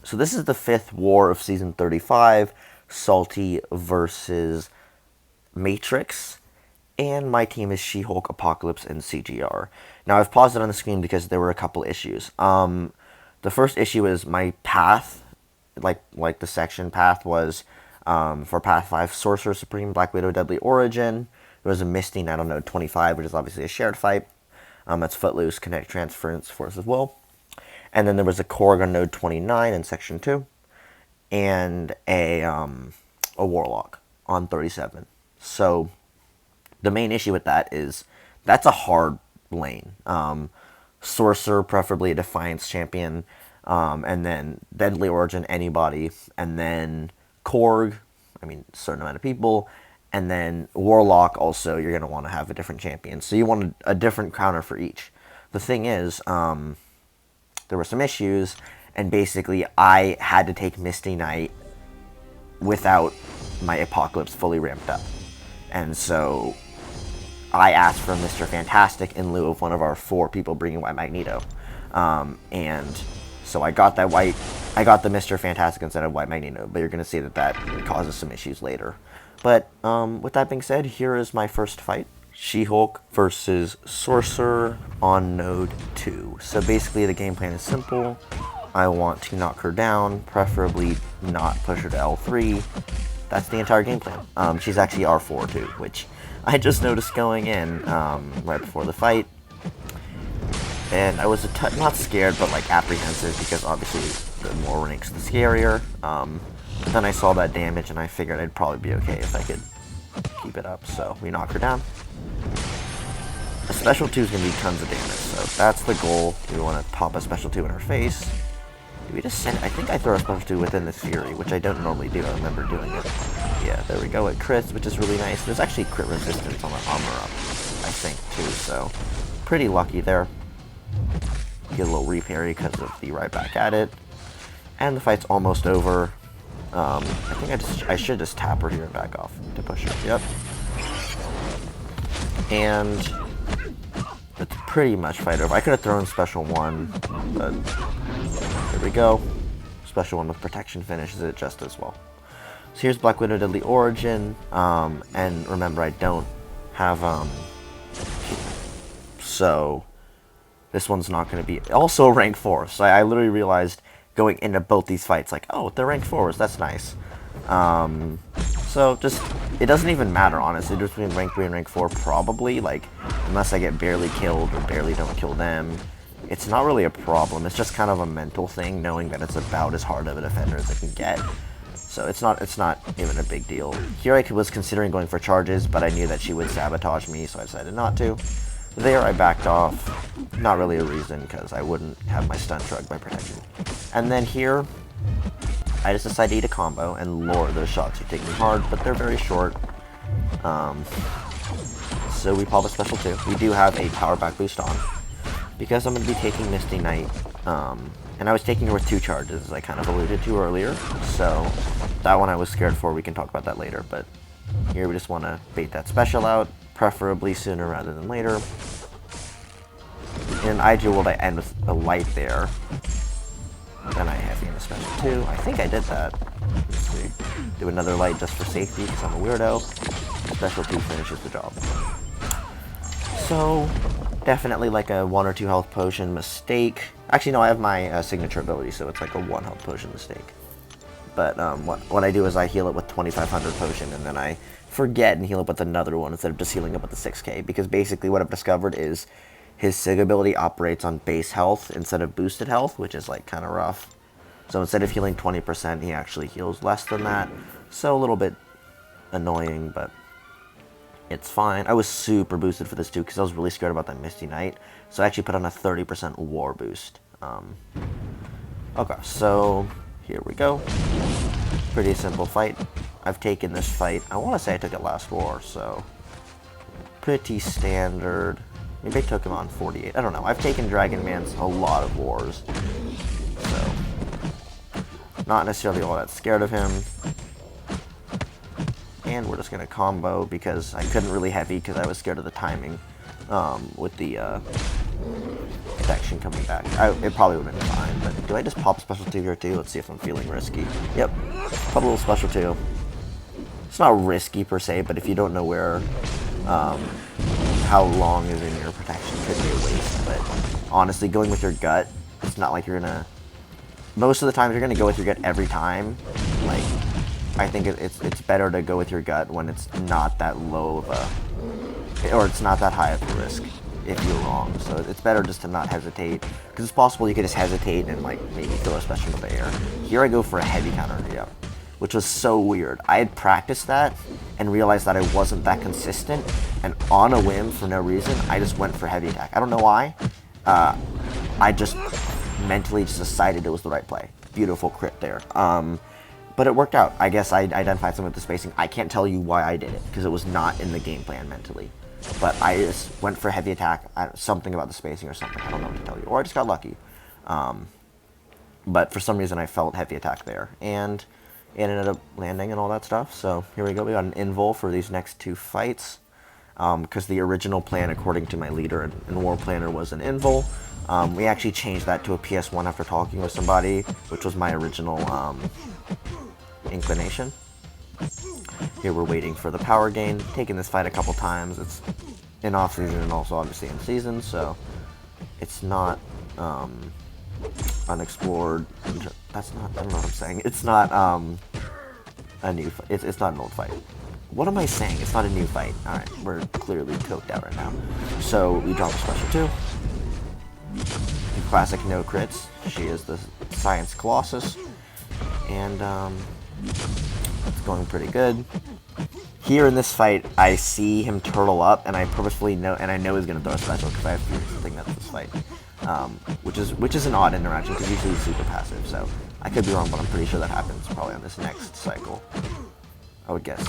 So this is the 5th war of Season 35, Salty versus Matrix, and my team is She-Hulk, Apocalypse, and CGR. Now, I've paused it on the screen because there were a couple issues. The first issue is my path, like the section path was, for Path 5, Sorcerer Supreme, Black Widow, Deadly Origin. There was a Misty Night on Node 25, which is obviously a shared fight. That's Footloose, Kinetic Transference Force as well. And then there was a Korg on Node 29 in Section 2, and a Warlock on 37. So the main issue with that is that's a hard lane. Sorcerer, preferably a Defiance champion, and then Deadly Origin, anybody, and then Korg, I mean, a certain amount of people, and then Warlock also, you're going to want to have a different champion. So you want a different counter for each. The thing is, there were some issues, and basically I had to take Misty Night without my Apocalypse fully ramped up. And so I asked for Mr. Fantastic in lieu of one of our 4 people bringing White Magneto. And so I got the Mr. Fantastic instead of White Magneto, but you're going to see that causes some issues later. But with that being said, here is my first fight. She-Hulk versus Sorcerer on Node 2. So basically the game plan is simple. I want to knock her down, preferably not push her to L3. That's the entire game plan. She's actually R4 too, which I just noticed going in right before the fight. And I was not scared, but like apprehensive, because obviously the more ranks, the scarier. But then I saw that damage and I figured I'd probably be okay if I could keep it up. So we knock her down. A special 2 is going to be tons of damage, so that's the goal. We want to pop a special 2 in her face. Do we just send? I think I throw a special 2 within the Fury, which I don't normally do. I remember doing it. Yeah, there we go. It crits, which is really nice. There's actually crit resistance on the armor up, I think, too, so pretty lucky there. Get a little reparry because of the right back at it. And the fight's almost over. I think I should just tap her here and back off to push her. Yep. And it's pretty much fight over. I could have thrown special 1, but here we go. Special 1 with protection finishes it just as well. So here's Black Widow Deadly Origin, and remember I don't have, so this one's not going to be, also rank 4, so I literally realized going into both these fights, like, oh, they're rank 4s, that's nice. So just, it doesn't even matter, honestly, just between rank 3 and rank 4, probably, like, unless I get barely killed or barely don't kill them. It's not really a problem, it's just kind of a mental thing, knowing that it's about as hard of a defender as I can get. So it's not even a big deal. Here I was considering going for charges, but I knew that she would sabotage me, so I decided not to. There I backed off. Not really a reason, because I wouldn't have my stun shrug by protection. And then here, I just decided to eat a combo, and lord, those shots are taking hard, but they're very short. So we pop a special 2. We do have a power back boost on, because I'm going to be taking Misty Night, and I was taking her with 2 charges, as I kind of alluded to earlier, so that one I was scared for. We can talk about that later, but here we just want to bait that special out, preferably sooner rather than later. In IG World, I end with a light there. Then I heavy in a special 2. I think I did that. Let's see. Do another light just for safety, because I'm a weirdo. Special 2 finishes the job. So, definitely like a 1 or 2 health potion mistake. Actually, no, I have my signature ability, so it's like a 1 health potion mistake. But what I do is I heal it with 2500 potion, and then I forget and heal it with another one instead of just healing it with the 6k. Because basically what I've discovered is his SIG ability operates on base health instead of boosted health, which is like kind of rough. So instead of healing 20%, he actually heals less than that. So a little bit annoying, but it's fine. I was super boosted for this too, because I was really scared about that Misty Night. So I actually put on a 30% war boost. Okay, so here we go. Pretty simple fight. I've taken this fight, I want to say I took it last war, so pretty standard. Maybe I took him on 48. I don't know. I've taken Dragon Man's a lot of wars, so not necessarily all that scared of him. And we're just going to combo because I couldn't really heavy because I was scared of the timing with the protection coming back. It probably would have been fine, but do I just pop special 2 here too? Let's see if I'm feeling risky. Yep, pop a little special 2. It's not risky per se, but if you don't know where, how long is in your protection could be a waste. But honestly, going with your gut, it's not like you're gonna. Most of the time, you're gonna go with your gut every time. Like, I think it's better to go with your gut when it's not that low of a, or it's not that high of a risk if you're wrong. So it's better just to not hesitate, because it's possible you could just hesitate and like maybe throw a special into the air. Here I go for a heavy counter, yeah, which was so weird. I had practiced that and realized that I wasn't that consistent, and on a whim for no reason, I just went for heavy attack. I don't know why. I just mentally just decided it was the right play. Beautiful crit there. But it worked out. I guess I identified something with the spacing. I can't tell you why I did it, because it was not in the game plan mentally. But I just went for heavy attack. Something about the spacing or something. I don't know what to tell you. Or I just got lucky. But for some reason I felt heavy attack there. And it ended up landing and all that stuff. So here we go. We got an invul for these next 2 fights. Because the original plan, according to my leader and war planner, was an invul. We actually changed that to a PS1 after talking with somebody, which was my original inclination. Here we're waiting for the power gain, taking this fight a couple times. It's in off season and also obviously in season, so it's not unexplored. That's not, I don't know what I'm saying. It's not a new fight. It's not an old fight. What am I saying? It's not a new fight. Alright, we're clearly coked out right now. So we drop a special 2. Classic no crits. She is the Science Colossus. And it's going pretty good. Here in this fight, I see him turtle up, and I purposefully know, and I know he's going to throw a special because I have fears to think that's this fight. Which is an odd interaction because usually he's super passive. So I could be wrong, but I'm pretty sure that happens probably on this next cycle. I would guess,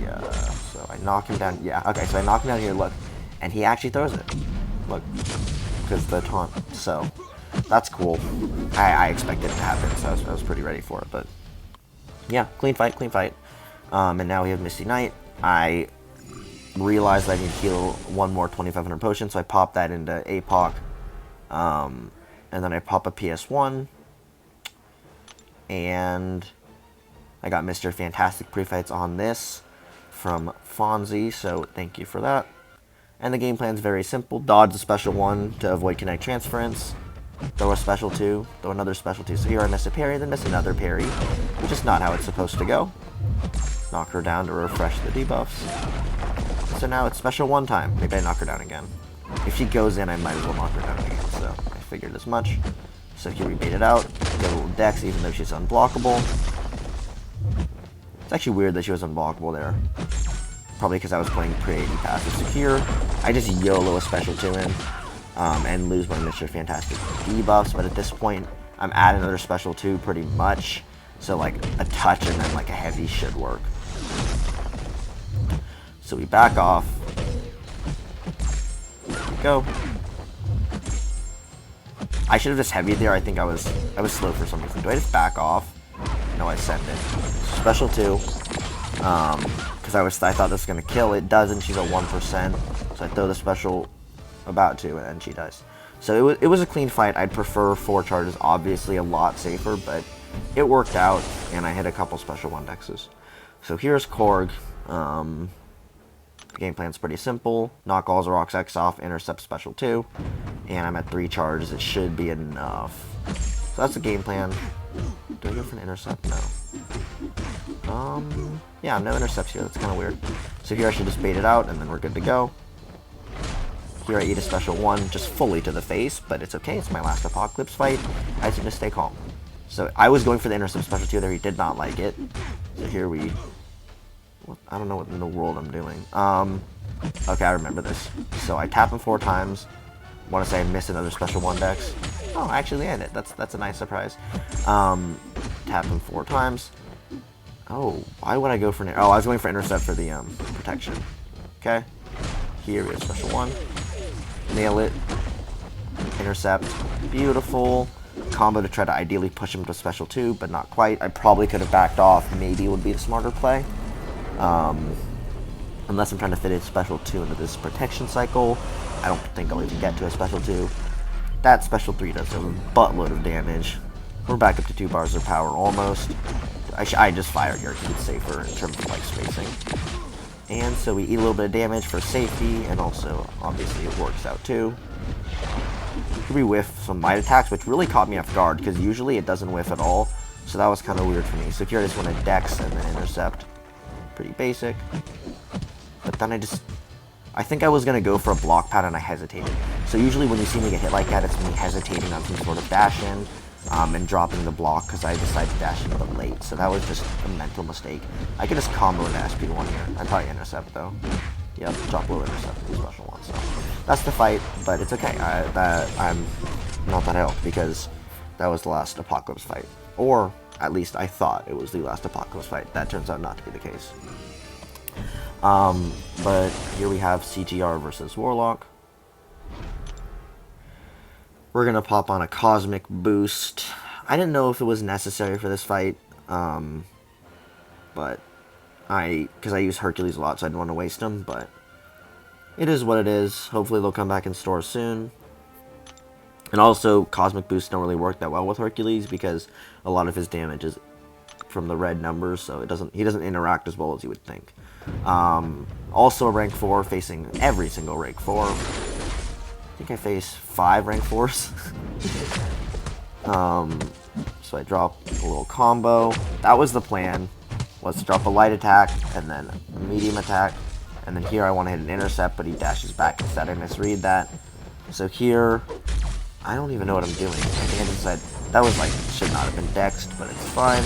yeah. So I knock him down. Yeah, okay. So I knock him down here. Look, and he actually throws it. Look, because the taunt. So that's cool. I expected it to happen, so I was pretty ready for it. But yeah, clean fight, clean fight. And now we have Misty Knight. I realized I need to heal one more 2500 potion, so I pop that into APOC. And then I pop a PS1. And I got Mr. Fantastic Prefights on this from Fonzie, so thank you for that. And the game plan is very simple. Dodge the special 1 to avoid kinetic transference. Throw a special 2, throw another special 2. So here I miss a parry, then miss another parry, which is not how it's supposed to go. Knock her down to refresh the debuffs. So now it's special 1 time. Maybe I knock her down again. If she goes in, I might as well knock her down again, so I figured as much. So here we bait it out, get a little dex even though she's unblockable. It's actually weird that she was unblockable there. Probably because I was playing pre-AD passive. So here, I just YOLO a special 2 in, and lose my Mr. Fantastic debuffs, but at this point, I'm at another special 2 pretty much. So like a touch and then like a heavy should work. So we back off. There we go. I should have just heavied there. I think I was slow for some reason. Do I just back off? No, I send it. Special 2. Because I thought this was gonna kill. It doesn't. She's at 1%. So I throw the special about to, and then she dies. So it was a clean fight. I'd prefer 4 charges, obviously a lot safer, but it worked out, and I hit a couple special 1 dexes. So here's Korg. The game plan's pretty simple. Knock all Zarok's X off, intercept special 2, and I'm at 3 charges. It should be enough. So that's the game plan. Do I go for an intercept? No. Yeah, no intercepts here. That's kind of weird. So here I should just bait it out, and then we're good to go. Here I eat a special 1 just fully to the face, but it's okay. It's my last Apocalypse fight. I just need to stay calm. So I was going for the intercept special 2 there. He did not like it. So here we... I don't know what in the world I'm doing. Okay, I remember this. So I tap him 4 times. Want to say I missed another special 1 dex. Oh, I actually landed. That's a nice surprise. Tap him 4 times. Oh, why would I go for an... Oh, I was going for intercept for the protection. Okay. Here we have special 1. Nail it. Intercept. Beautiful. Combo to try to ideally push him to special 2, but not quite. I probably could have backed off. Maybe it would be the smarter play. Unless I'm trying to fit a special 2 into this protection cycle. I don't think I'll even get to a special 2. that special 3 does a buttload of damage. We're back up to 2 bars of power almost. I just fired here to keep it safer in terms of like spacing. And so we eat a little bit of damage for safety, and also obviously it works out too. We whiff some light attacks, which really caught me off guard because usually it doesn't whiff at all. So that was kind of weird for me. So here I just went a dex and then intercept. Pretty basic. But then I think I was going to go for a block pad and I hesitated. So usually when you see me get hit like that, it's me hesitating on some sort of dash in and dropping the block because I decided to dash in a bit late. So that was just a mental mistake. I could just combo into SP1 here. I'd probably intercept though. Yep, drop low intercept the special one. So that's the fight, but it's okay. I'm not that helped because that was the last Apocalypse fight. Or at least I thought it was the last Apocalypse fight. That turns out not to be the case. But here we have CGR versus Warlock. We're going to pop on a Cosmic Boost. I didn't know if it was necessary for this fight, but because I use Hercules a lot, so I didn't want to waste them, but it is what it is. Hopefully they'll come back in store soon. And also, Cosmic Boosts don't really work that well with Hercules because a lot of his damage is from the red numbers, so he doesn't interact as well as you would think. Also a rank 4 facing every single rank 4. I think I face 5 rank 4s. So I drop a little combo. That was the plan. Was to drop a light attack and then a medium attack. And then here I want to hit an intercept, but he dashes back instead. I misread that. So here, I don't even know what I'm doing. I think I just said, that was like, should not have been dexed, but it's fine.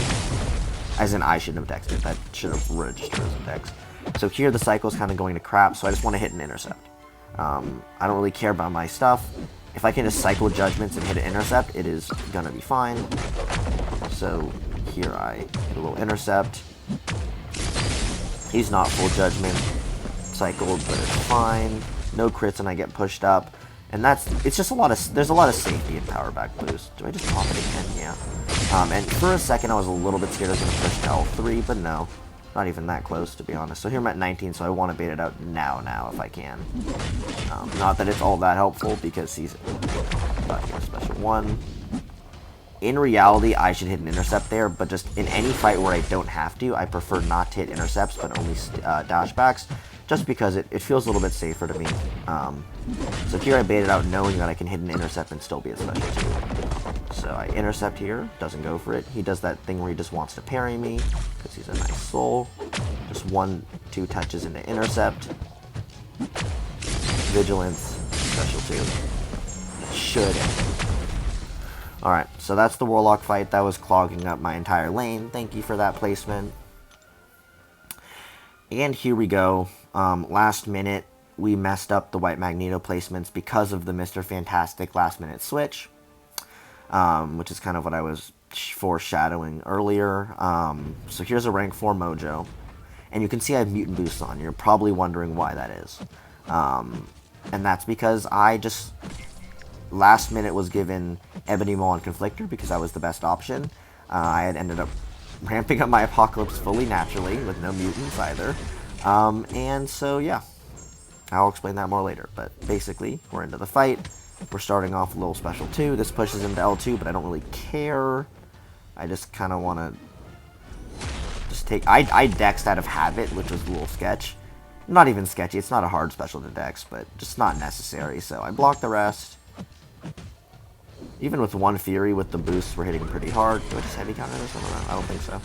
As in, I shouldn't have dexed it. That should have registered as a dex. So here the cycle is kind of going to crap, so I just want to hit an intercept. I don't really care about my stuff. If I can just cycle judgments and hit an intercept, it is going to be fine. So here I hit a little intercept. He's not full judgment cycled, but it's fine. No crits and I get pushed up. And it's just there's a lot of safety in power back boost. Do I just pop it again? Yeah. And for a second I was a little bit scared I was going to push to L3, but no. Not even that close, to be honest. So here I'm at 19, so I want to bait it out now if I can. Not that it's all that helpful, because he's special 1. In reality, I should hit an intercept there, but just in any fight where I don't have to, I prefer not to hit intercepts, but only dashbacks, just because it feels a little bit safer to me. So here I bait it out knowing that I can hit an intercept and still be a special 2. So I intercept here, doesn't go for it. He does that thing where he just wants to parry me, because he's a nice soul. Just 1-2 touches into intercept. Vigilance, special 2. Should end. Alright, so that's the Warlock fight. That was clogging up my entire lane. Thank you for that placement. And here we go. Last minute, we messed up the White Magneto placements because of the Mr. Fantastic last minute switch. Which is kind of what I was foreshadowing earlier. So here's a rank 4 Mojo. And you can see I have mutant boosts on. You're probably wondering why that is. And that's because I just last minute was given Ebony Maw and Conflictor because that was the best option. I had ended up ramping up my Apocalypse fully naturally with no mutants either. And so yeah, I'll explain that more later. But basically, we're into the fight. We're starting off a little special 2. This pushes him to L2, but I don't really care. I just kind of want to just take... I dexed out of habit, which was a little sketch. Not even sketchy. It's not a hard special to dex, but just not necessary. So I block the rest. Even with 1 Fury, with the boosts, we're hitting pretty hard. Do I just heavy counter this? I don't think so.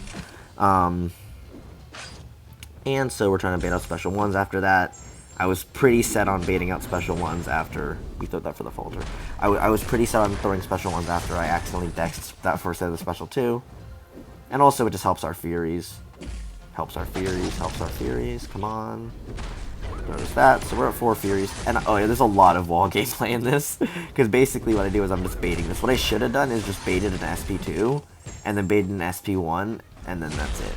And so we're trying to bait out special 1s after that. I was pretty set on baiting out special 1s after... We throw that for the Folger. I was pretty set on throwing special 1s after I accidentally dexed that first set of the special 2. And also it just helps our Furies. Helps our Furies. Come on. Notice that. So we're at 4 Furies. And oh yeah, there's a lot of wall gameplay in this. Because basically what I do is I'm just baiting this. What I should have done is just baited an SP2. And then baited an SP1. And then that's it.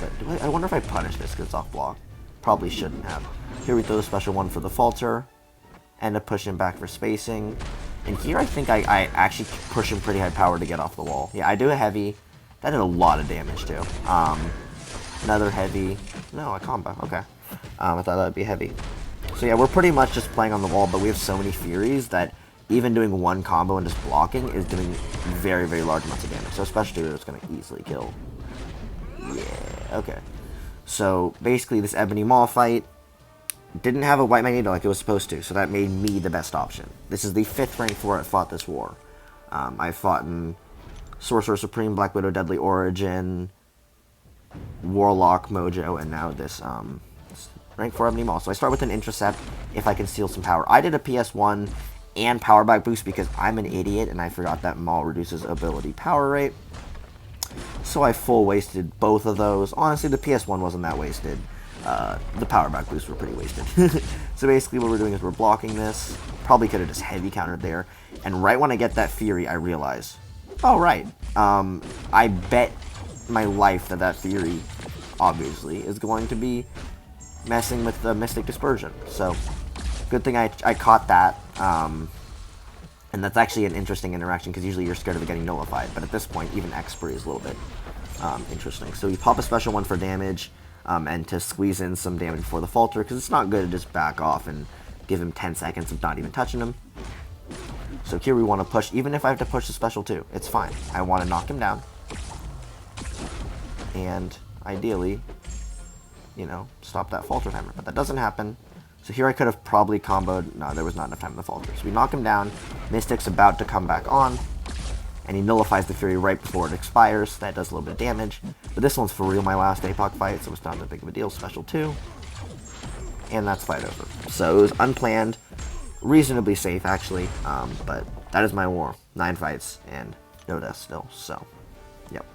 But I wonder if I punish this because it's off block. Probably shouldn't have. Here we throw the special 1 for the Falter. End up pushing back for spacing. And here I think I actually push him pretty high power to get off the wall. Yeah, I do a heavy. That did a lot of damage too. Another heavy. No, a combo. Okay. I thought that would be heavy. So yeah, we're pretty much just playing on the wall, but we have so many Furies that even doing one combo and just blocking is doing very, very large amounts of damage. So especially when it's going to easily kill. Yeah, okay. So basically this Ebony Maw fight didn't have a white Magneto like it was supposed to, so that made me the best option. This is the 5th ranked war I fought this war. I fought in Sorcerer Supreme, Black Widow, Deadly Origin, Warlock, Mojo, and now this rank 4 Ebony Maw. So I start with an Intercept if I can steal some power. I did a PS1 and power back boost because I'm an idiot and I forgot that Maw reduces ability power rate. So I full wasted both of those. Honestly, the PS1 wasn't that wasted. The power back boosts were pretty wasted. So basically what we're doing is we're blocking this. Probably could have just heavy countered there. And right when I get that Fury, I realize, oh right, I bet my life that that Fury, obviously, is going to be messing with the Mystic Dispersion. So good thing I caught that. And that's actually an interesting interaction because usually you're scared of it getting nullified. But at this point, even Expiry is a little bit interesting. So you pop a special one for damage and to squeeze in some damage before the falter because it's not good to just back off and give him 10 seconds of not even touching him. So here we want to push, even if I have to push the special too, it's fine. I want to knock him down. And ideally, you know, stop that falter timer. But that doesn't happen. So here I could have probably comboed. No, there was not enough time in the falter. So we knock him down. Mystic's about to come back on. And he nullifies the Fury right before it expires. That does a little bit of damage. But this one's for real my last APOC fight, so it's not that big of a deal. Special 2. And that's fight over. So it was unplanned. Reasonably safe, actually. But that is my war. 9 fights and no deaths still. So, yep.